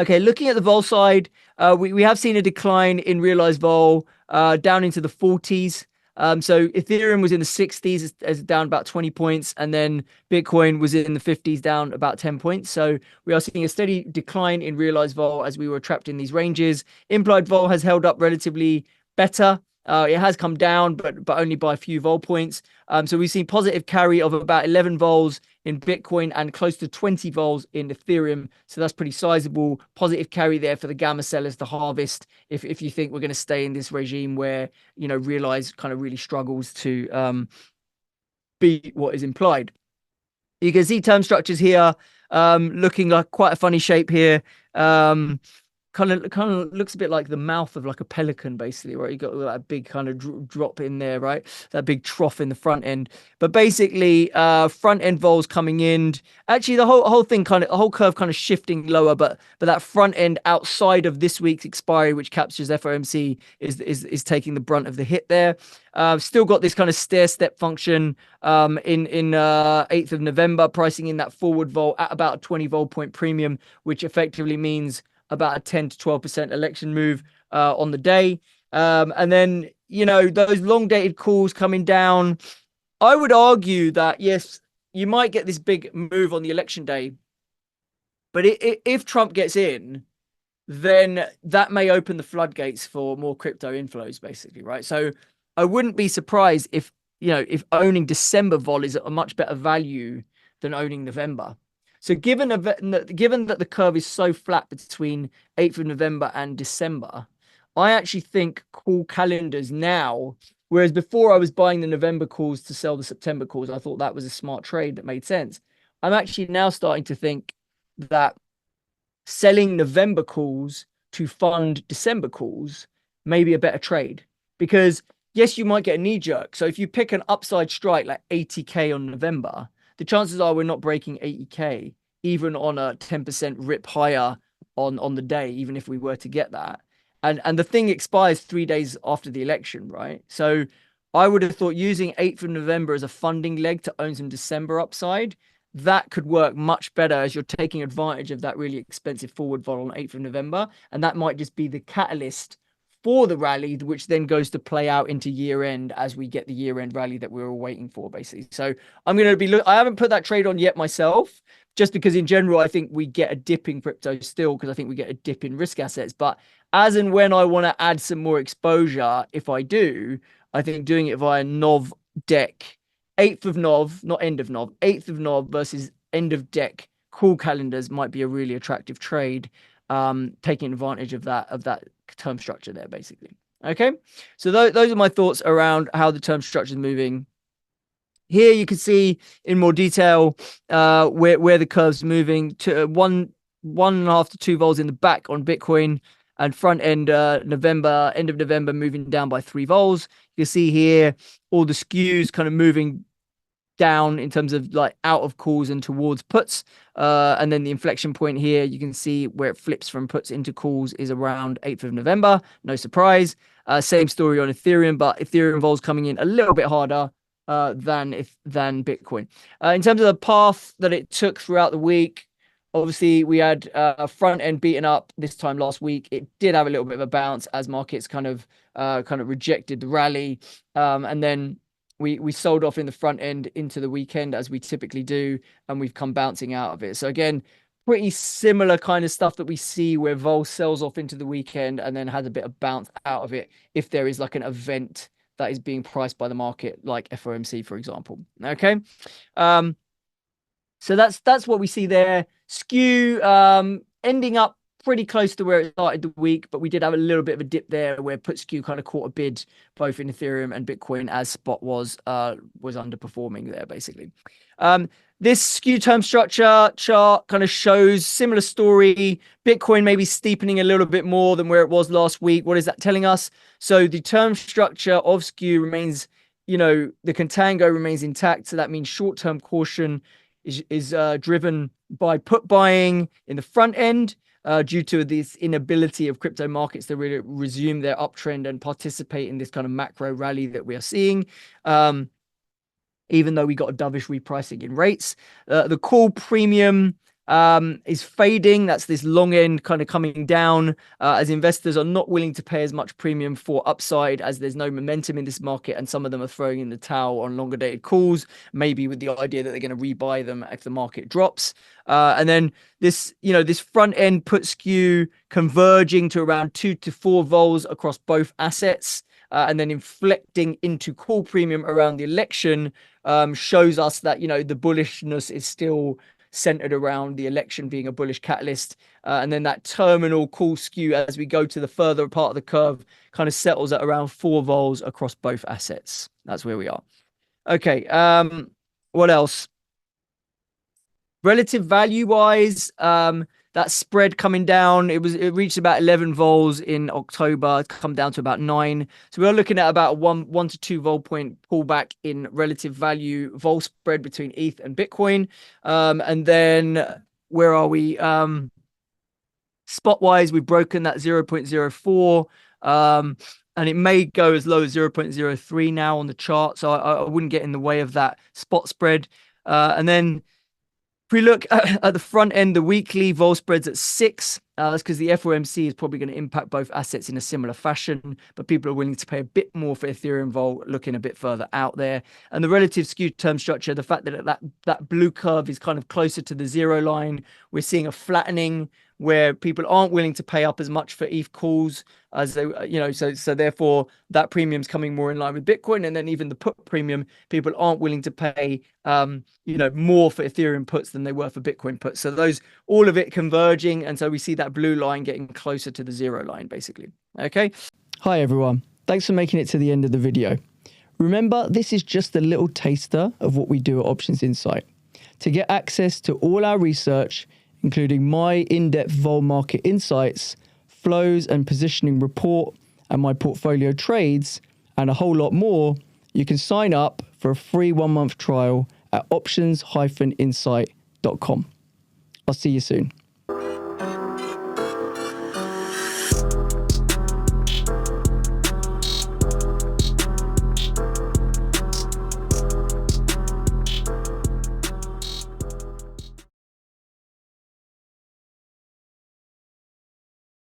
Okay, looking at the vol side, we have seen a decline in realized vol down into the 40s. So Ethereum was in the 60s, as down about 20 points, and then Bitcoin was in the 50s, down about 10 points. So we are seeing a steady decline in realized vol as we were trapped in these ranges. Implied vol has held up relatively better. It has come down, but only by a few vol points. So we've seen positive carry of about 11 vols in Bitcoin and close to 20 vols in Ethereum. So that's pretty sizable. Positive carry there for the gamma sellers to harvest if you think we're going to stay in this regime where, realize kind of really struggles to beat what is implied. You can see term structures here looking like quite a funny shape here. Kind of looks a bit like the mouth of like a pelican, basically, right? You got that big kind of drop in there, right? That big trough in the front end. But basically, front end vols coming in. Actually, the whole curve kind of shifting lower, but that front end outside of this week's expiry, which captures FOMC, is taking the brunt of the hit there. Still got this kind of stair step function in 8th of November, pricing in that forward vol at about a 20 vol point premium, which effectively means about a 10 to 12% election move on the day. And then, those long dated calls coming down. I would argue that, yes, you might get this big move on the election day. But if Trump gets in, then that may open the floodgates for more crypto inflows, basically, right? So I wouldn't be surprised if owning December vol is a much better value than owning November. So given that the curve is so flat between 8th of November and December, I actually think call calendars now, whereas before I was buying the November calls to sell the September calls, I thought that was a smart trade that made sense. I'm actually now starting to think that selling November calls to fund December calls may be a better trade, because yes, you might get a knee jerk. So if you pick an upside strike like 80K on November, the chances are we're not breaking 80K, even on a 10% rip higher on the day, even if we were to get that. And the thing expires 3 days after the election, right? So I would have thought using 8th of November as a funding leg to own some December upside, that could work much better as you're taking advantage of that really expensive forward vol on 8th of November. And that might just be the catalyst for the rally, which then goes to play out into year end as we get the year end rally that we were waiting for, basically. So I'm going to be I haven't put that trade on yet myself, just because in general, I think we get a dip in crypto still, because I think we get a dip in risk assets. But as and when I want to add some more exposure, if I do, I think doing it via NOV deck, 8th of NOV, not end of NOV, 8th of NOV versus end of deck call calendars might be a really attractive trade, taking advantage of that term structure there, basically. Okay, so those are my thoughts around how the term structure is moving. Here you can see in more detail where the curve's moving to 1.5 to 2 vols in the back on Bitcoin, and front end end of November moving down by 3 vols. You can see here all the skews kind of moving down in terms of like out of calls and towards puts, and then the inflection point here, you can see where it flips from puts into calls is around 8th of November. No surprise. Same story on Ethereum, but Ethereum vols coming in a little bit harder than Bitcoin. In terms of the path that it took throughout the week, obviously we had a front end beaten up this time last week. It did have a little bit of a bounce as markets kind of rejected the rally, and then we sold off in the front end into the weekend, as we typically do, and we've come bouncing out of it. So again, pretty similar kind of stuff that we see where vol sells off into the weekend and then has a bit of bounce out of it if there is like an event that is being priced by the market, like FOMC, for example. Okay. So that's what we see there. Skew ending up pretty close to where it started the week, but we did have a little bit of a dip there where put skew kind of caught a bid both in Ethereum and Bitcoin, as spot was underperforming there, basically. This skew term structure chart kind of shows similar story. Bitcoin maybe steepening a little bit more than where it was last week. What is that telling us? So the term structure of skew remains, the contango remains intact. So that means short-term caution is driven by put buying in the front end, due to this inability of crypto markets to really resume their uptrend and participate in this kind of macro rally that we are seeing. Even though we got a dovish repricing in rates, the call premium is fading. That's this long end kind of coming down as investors are not willing to pay as much premium for upside as there's no momentum in this market, and some of them are throwing in the towel on longer dated calls, maybe with the idea that they're going to rebuy them if the market drops. And then this, this front end put skew converging to around 2 to 4 vols across both assets. And then inflecting into call premium around the election shows us that, the bullishness is still centered around the election being a bullish catalyst. And then that terminal call skew as we go to the further part of the curve kind of settles at around 4 vols across both assets. That's where we are. Okay. What else? Relative value wise, that spread coming down, it reached about 11 vols in October. It's come down to about 9. So we're looking at about a 1 to 2 vol point pullback in relative value vol spread between ETH and Bitcoin. And then where are we? Spot wise, we've broken that 0.04. And it may go as low as 0.03 now on the chart. So I wouldn't get in the way of that spot spread. And then if we look at the front end, the weekly vol spread's at 6. That's because the FOMC is probably going to impact both assets in a similar fashion, but people are willing to pay a bit more for Ethereum vol, looking a bit further out there. And the relative skew term structure, the fact that that blue curve is kind of closer to the 0 line, we're seeing a flattening where people aren't willing to pay up as much for ETH calls as they, so therefore that premium's coming more in line with Bitcoin. And then even the put premium, people aren't willing to pay, more for Ethereum puts than they were for Bitcoin puts. So those, all of it converging. And so we see that blue line getting closer to the 0 line, basically. Okay. Hi, everyone. Thanks for making it to the end of the video. Remember, this is just a little taster of what we do at Options Insight. To get access to all our research, including my in-depth vol market insights, flows and positioning report, and my portfolio trades, and a whole lot more, you can sign up for a free 1-month trial at options-insight.com. I'll see you soon.